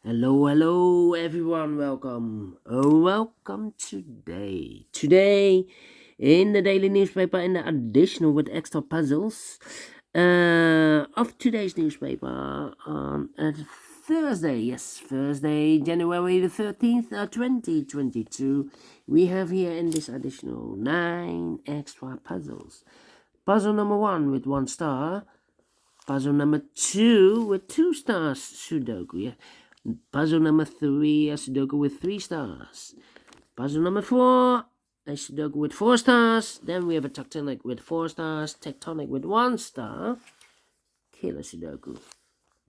Hello everyone. Welcome today. Today in the daily newspaper in the additional with extra puzzles of today's newspaper on Thursday. Yes, Thursday, January the 13th, 2022. We have here in this additional 9 extra puzzles. Puzzle number 1 with 1 star. Puzzle number 2 with 2 stars, Sudoku. Yeah. Puzzle number 3, a Sudoku with 3 stars. Puzzle number 4, a Sudoku with 4 stars. Then we have a tectonic with 4 stars, tectonic with 1 star, killer Sudoku.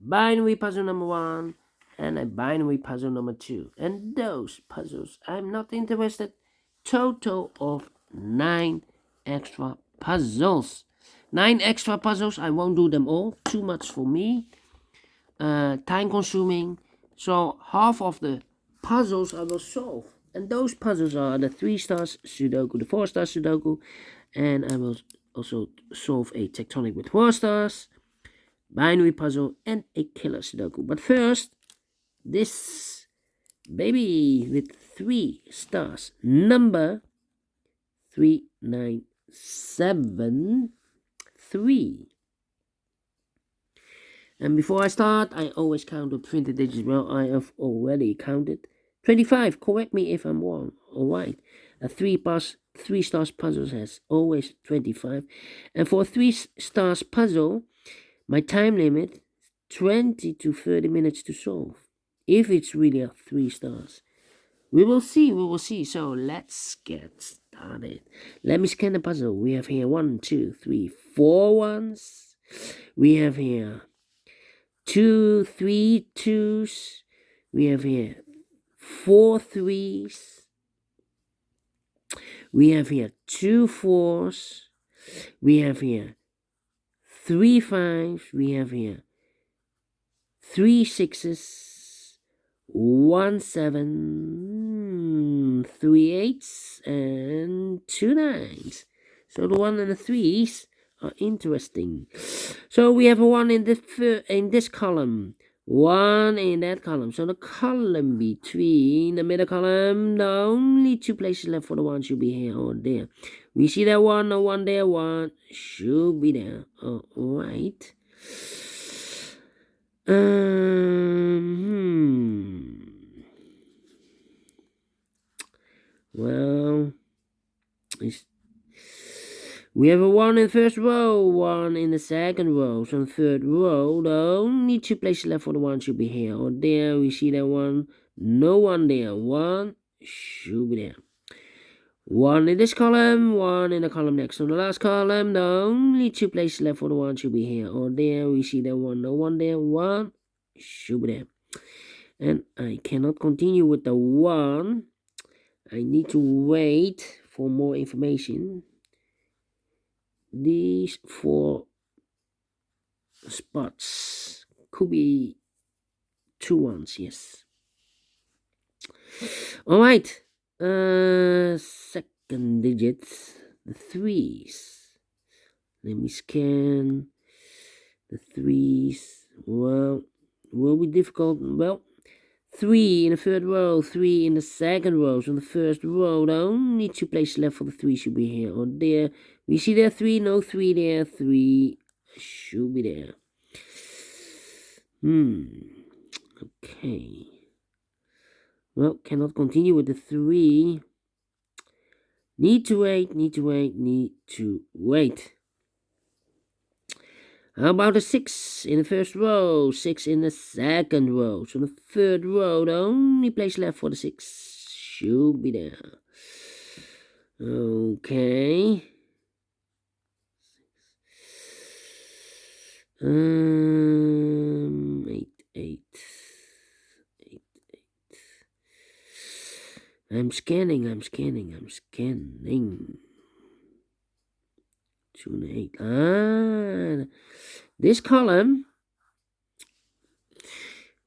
Binary puzzle number 1, and a binary puzzle number 2. And those puzzles, I'm not interested. Total of 9 extra puzzles. 9 extra puzzles. I won't do them all. Too much for me. Time consuming. So half of the puzzles I will solve. And those puzzles are the 3 stars Sudoku, the 4 stars Sudoku. And I will also solve a tectonic with 4 stars, binary puzzle, and a killer Sudoku. But first, this baby with 3 stars, number 3973. And before I start, I always count the printed digits. Well, I have already counted 25. Correct me if I'm wrong. Alright. A 3 stars puzzle has always 25. And for a 3 stars puzzle, my time limit 20 to 30 minutes to solve. If it's really a 3 stars. We will see. So let's get started. Let me scan the puzzle. We have here 1, 2, 3, 4 ones. We have here 2, 3 twos. We have here 4 threes. We have here 2 fours. We have here 3 fives. We have here 3 sixes, 1 7, 3 eights, and 2 nines. So the 1 and the 3s are interesting. So we have a 1 in this column, 1 in that column. So the column between the middle column, the only 2 places left for the 1 should be here or there. We see that 1, no 1 there, 1 should be there. Alright. Well, we have a 1 in the first row, 1 in the second row. So in the third row, the only 2 places left for the 1 should be here or there. We see that 1, no 1 there, 1 should be there. 1 in this column, 1 in the column next to the last column. The only 2 places left for the 1 should be here or there. We see that 1, no 1 there, 1 should be there. And I cannot continue with the 1. I need to wait for more information. These 4 spots could be 2 ones, yes. Alright. Second digit, the 3s. Let me scan the 3s. Well, will be difficult. Well, 3 in the third row, 3 in the second row. So in the first row, the only 2 places left for the 3 should be here or there. We see there 3, no 3 there, 3 should be there. Okay. Well, cannot continue with the 3. Need to wait. How about a 6 in the first row, 6 in the second row? So in the third row, the only place left for the 6 should be there. Okay. 8, 8. I'm scanning. 2 and 8. This column,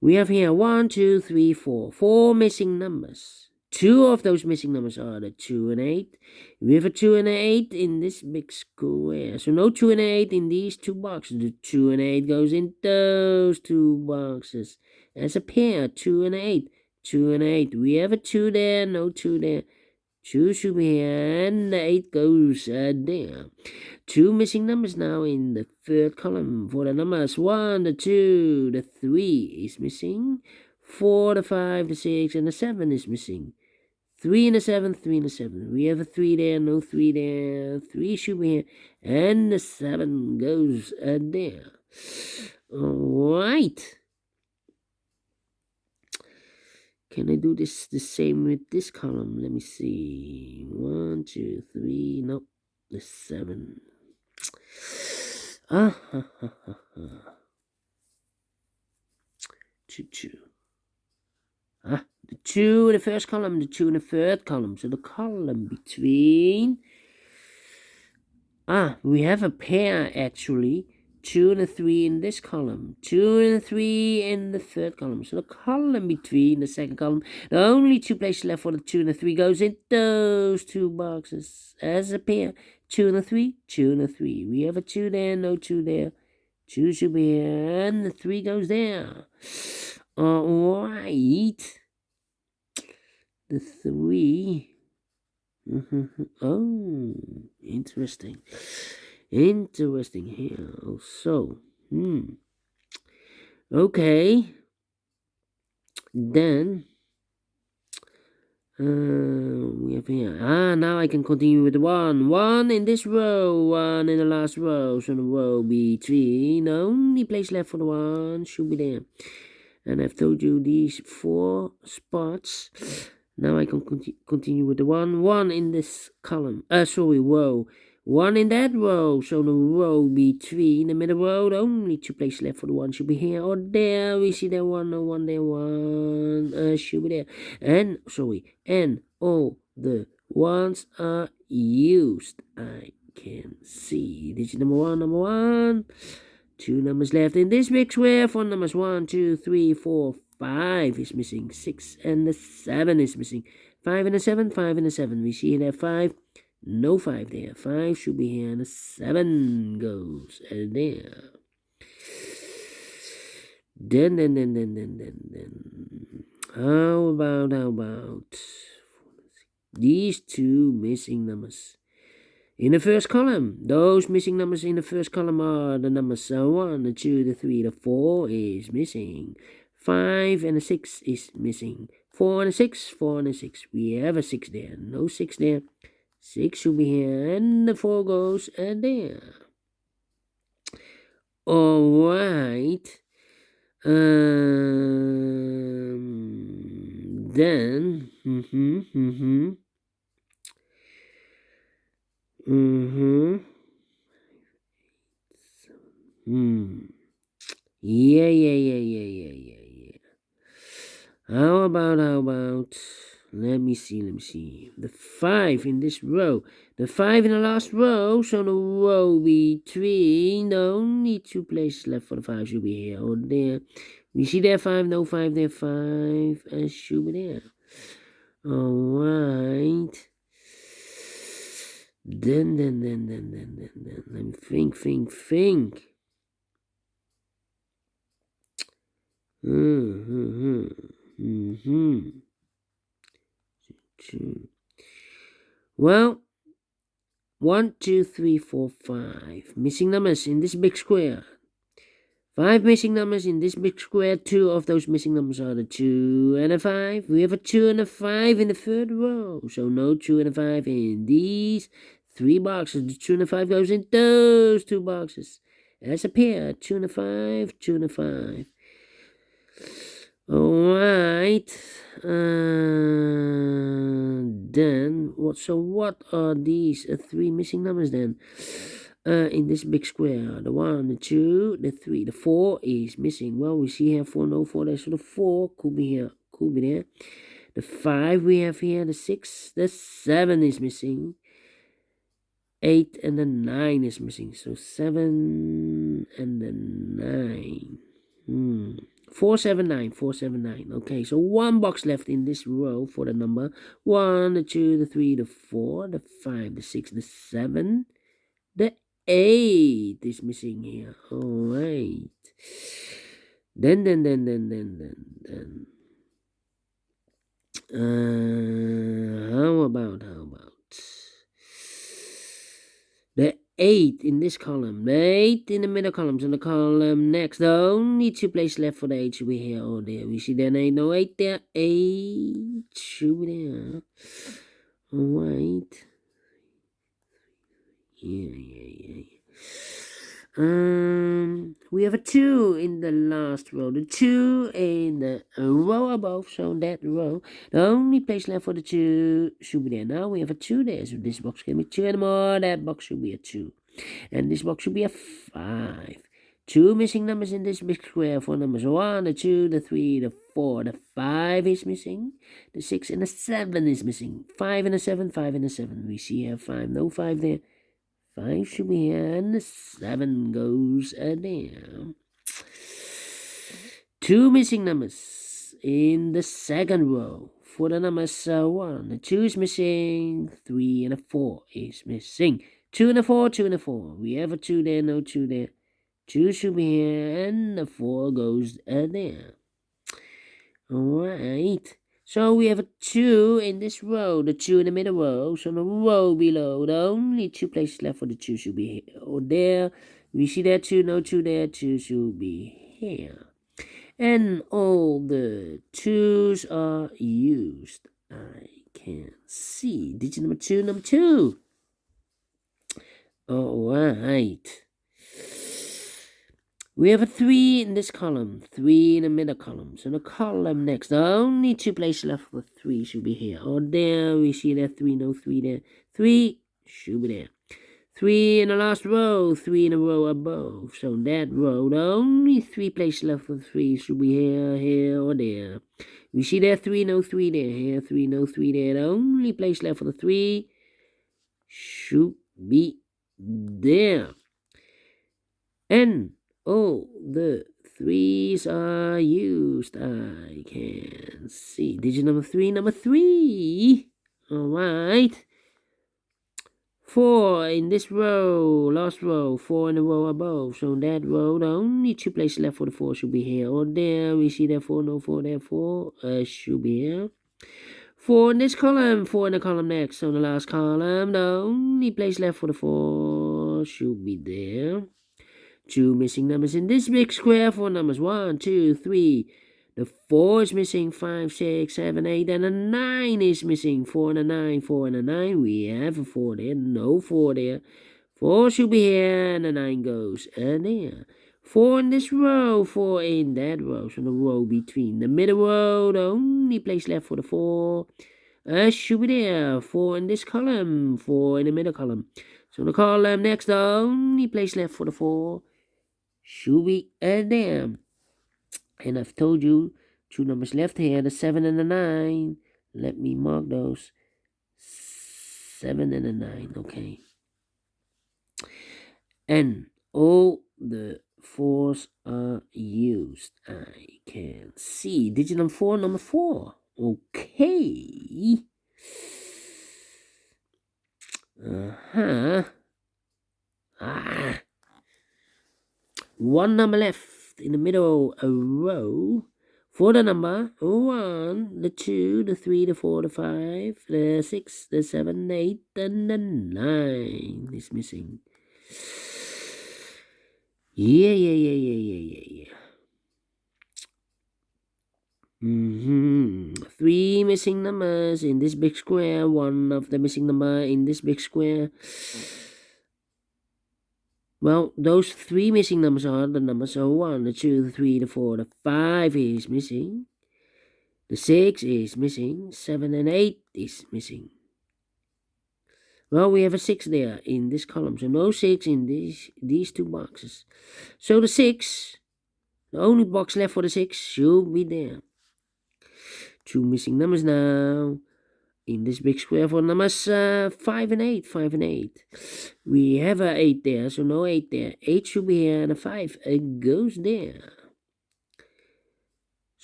we have here 1, 2, 3, 4. 4 missing numbers. Two of those missing numbers are the 2 and 8. We have a 2 and an 8 in this big square. So no 2 and an 8 in these two boxes. The 2 and 8 goes in those two boxes. As a pair, 2 and 8. 2 and 8. We have a 2 there, no 2 there. 2 should be here, and the 8 goes there. Two missing numbers now in the third column. For the numbers 1, the 2, the 3 is missing. 4, the 5, the 6, and the 7 is missing. 3 and a 7, 3 and a 7. We have a 3 there, no 3 there. 3 should be here, and the 7 goes there. Alright. Can I do this the same with this column? Let me see. 1, 2, 3. Nope. The 7. Ah, ha, ha, ha, ha. 2, 2. Ah, the 2 in the first column, the 2 in the third column. So the column between. We have a pair actually. 2 and a 3 in this column. 2 and a 3 in the third column. So the column between the second column. The only two places left for the 2 and the 3 goes in those two boxes as a pair. 2 and a 3, 2 and a 3. We have a 2 there, no 2 there. 2 should be here, and the 3 goes there. Alright. The 3. Oh, interesting. Interesting here. So, okay. Then, we have here. Now I can continue with the 1. 1 in this row, 1 in the last row. So the row between. The only place left for the 1 should be there. And I've told you these 4 spots. Now I can continue with the 1. 1 in this column. Row. 1 in that row. So the row between the middle row. The only two places left for the 1 should be here or there. We see that 1, no 1 there. 1 should be there. And all the 1s are used. I can see. Digit number 1. 2 numbers left in this big square. 4 numbers 1, 2, 3, 4, 5 is missing. 6 and the 7 is missing. 5 and the 7, 5 and the 7. We see there 5. No 5 there. 5 should be here, and the 7 goes there. Then. How about these two missing numbers in the first column? Those missing numbers in the first column are the numbers 1, the 2, the 3, the 4 is missing. 5 and the 6 is missing. 4 and a 6, 4 and a 6. We have a 6 there. No 6 there. 6 should be here, and the 4 goes there. Alright. Then. Yeah. How about, let me see. The 5 in this row. The 5 in the last row, so the row between, the only two places left for the 5 should be here or there. We see there 5, no 5 there, 5, and should be there. Alright. Then, let me think. Well, 1, 2, 3, 4, 5 missing numbers in this big square. 5 missing numbers in this big square. 2 of those missing numbers are the 2 and a 5. We have a 2 and a 5 in the third row. So no 2 and a 5 in these 3 boxes. The 2 and a 5 goes in those 2 boxes. As a pair. 2 and a 5, 2 and a 5. Alright. Then what are these 3 missing numbers then? In this big square, the 1, the 2, the 3, the 4 is missing. Well, we see here 4, no 4 there, so the 4 could be here, could be there. The 5 we have here, the 6, the 7 is missing. 8 and the 9 is missing. So 7 and the 9. 479, 479. Okay, so one box left in this row for the number 1, the 2, the 3, the 4, the 5, the 6, the 7, the 8 is missing here. All right. Then. How about the 8 in this column, the 8 in the middle columns, and the column next. The only two places left for the 8 should be here or there. We see there ain't no 8 there. 8 should be there. All right. Yeah. We have a 2 in the last row. The 2 in the row above, so that row. The only place left for the 2 should be there. Now we have a 2 there, so this box can be 2 anymore. That box should be a 2. And this box should be a 5. 2 missing numbers in this big square. 4 numbers. 1, the 2, the 3, the 4, the 5 is missing. The 6 and the 7 is missing. 5 and a 7, 5 and a 7. We see here 5, no 5 there. 5 should be here, and the 7 goes there. 2 missing numbers in the second row. For the numbers 1, the 2 is missing, 3 and a 4 is missing. 2 and a 4, 2 and a 4. We have a 2 there, no 2 there. 2 should be here, and the 4 goes there. Alright. So we have a 2 in this row, the 2 in the middle row. So the row below, the only 2 places left for the 2 should be here or there. We see that 2, no 2 there, 2 should be here. And all the 2's are used. I can see. Digit number 2, number 2. Alright. We have a 3 in this column, 3 in the middle column. So the column next, the only 2 places left for 3 should be here or there. We see that 3, no 3 there. 3 should be there. 3 in the last row, 3 in a row above. So that row, the only 3 places left for 3 should be here or there. We see there 3, no 3 there. Here 3, no 3 there. The only place left for the 3 should be there. And all the 3's are used. I can see. Digit number 3, number 3. Alright. 4 in this row, last row, 4 in the row above. So that row, the only 2 places left for the 4 should be here or there. We see there 4, no 4 there, 4 should be here. 4 in this column, 4 in the column next. So the last column, the only place left for the 4 should be there. 2 missing numbers in this big square. 4 numbers, 1, 2, 3. The 4 is missing, 5, 6, 7, 8, and a 9 is missing. 4 and a 9, 4 and a 9. We have a 4 there, no 4 there. 4 should be here, and the 9 goes there. 4 in this row, 4 in that row. So the row between the middle row, the only place left for the 4 should be there. 4 in this column, 4 in the middle column. So the column next, the only place left for the 4 should be there. And I've told you 2 numbers left here, the 7 and the 9. Let me mark those. 7 and a 9, okay. And all the 4's are used. I can see. Digit number 4, number 4. Okay. One number left in the middle a row for the number 1, the 2, the 3, the 4, the 5, the 6, the 7, 8, and the 9 is missing. Yeah. 3 missing numbers in this big square. 1 of the missing number in this big square. Well, those 3 missing numbers are the numbers 1, the 2, the 3, the 4, the 5 is missing. The 6 is missing. 7 and 8 is missing. Well, we have a 6 there in this column. So no 6 in these 2 boxes. So the 6, the only box left for the 6 should be there. 2 missing numbers now. In this big square for numbers 5 and 8, 5 and 8. We have a 8 there, so no 8 there. 8 should be here, and a 5 goes there.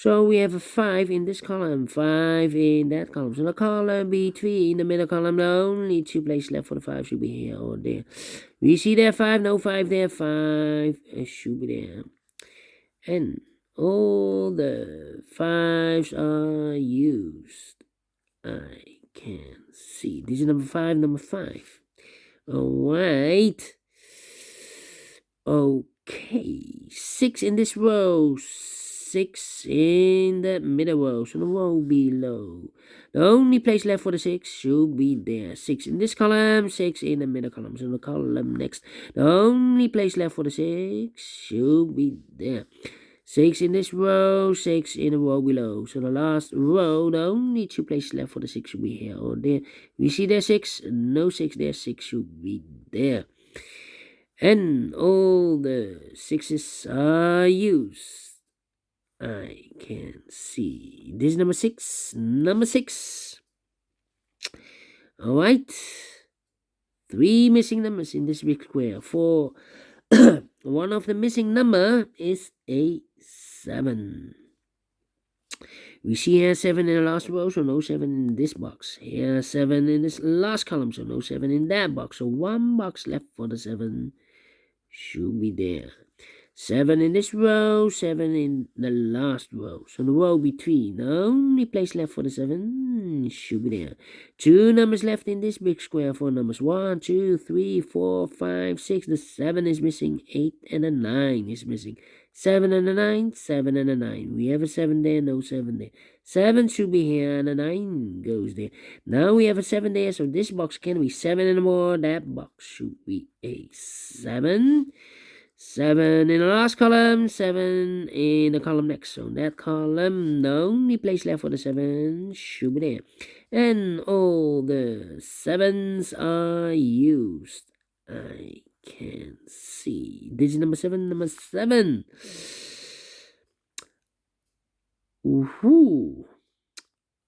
So we have a 5 in this column, 5 in that column. So the column between the middle column, the only 2 places left for the 5 should be here or there. We see there 5, no 5 there, 5 should be there. And all the 5s are used. I can see. This is number 5, number 5. Alright. Okay. 6 in this row. 6 in the middle row. So the row below. The only place left for the 6 should be there. 6 in this column. 6 in the middle column. So the column next. The only place left for the 6 should be there. 6 in this row, 6 in the row below. So the last row, the only 2 places left for the 6 should be here or there. We see there 6, no 6 there, 6 should be there. And all the 6s are used. I can see. This is number 6, number 6. Alright. 3 missing numbers in this big square. 4. One of the missing number is a 7. We see here 7 in the last row, so no 7 in this box. Here 7 in this last column, so no 7 in that box. So 1 box left for the 7 should be there. 7 in this row, 7 in the last row. So the row between, the only place left for the 7 should be there. 2 numbers left in this big square, 4 numbers. 1, 2, 3, 4, 5, 6. The 7 is missing. 8 and a 9 is missing. 7 and a 9, 7 and a 9. We have a 7 there, no 7 there. 7 should be here, and a 9 goes there. Now we have a 7 there, so this box can be 7 and more. That box should be a 7. 7 in the last column, 7 in the column next. So that column, the only place left for the 7 should be there. And all the 7s are used. I can see. This is number 7, number 7. Woohoo!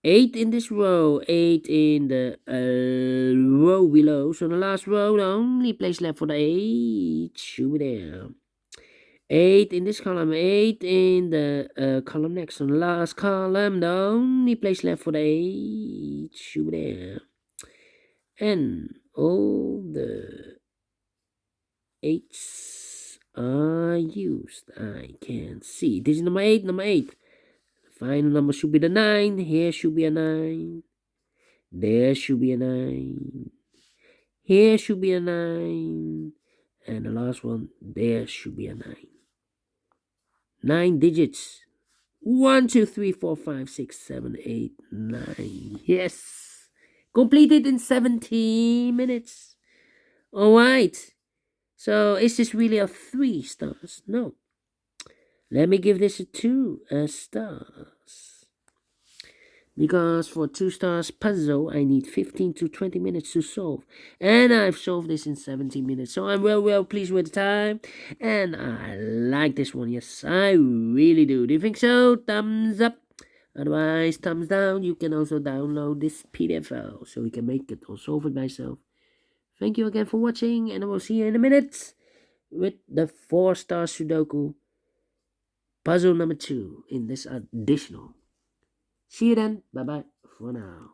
8 in this row, 8 in the row below. So the last row, the only place left for the 8 should be there. 8 in this column, 8 in the column next. So the last column, the only place left for the 8 should be there. And all the 8s are used. I can see. This is number 8, number 8. Final number should be the 9. Here should be a 9. There should be a 9. Here should be a 9. And the last one, there should be a 9. 9 digits. 1, 2, 3, 4, 5, 6, 7, 8, 9. Yes. Completed in 17 minutes. Alright. So is this really a 3 stars? No. Let me give this a 2 stars. Because for 2 stars puzzle, I need 15 to 20 minutes to solve. And I've solved this in 17 minutes. So I'm well pleased with the time. And I like this one. Yes, I really do. Do you think so? Thumbs up. Otherwise, thumbs down. You can also download this PDF file so you can make it or solve it by yourself. Thank you again for watching. And I will see you in a minute with the 4-star Sudoku puzzle number 2 in this additional. See you then. Bye-bye for now.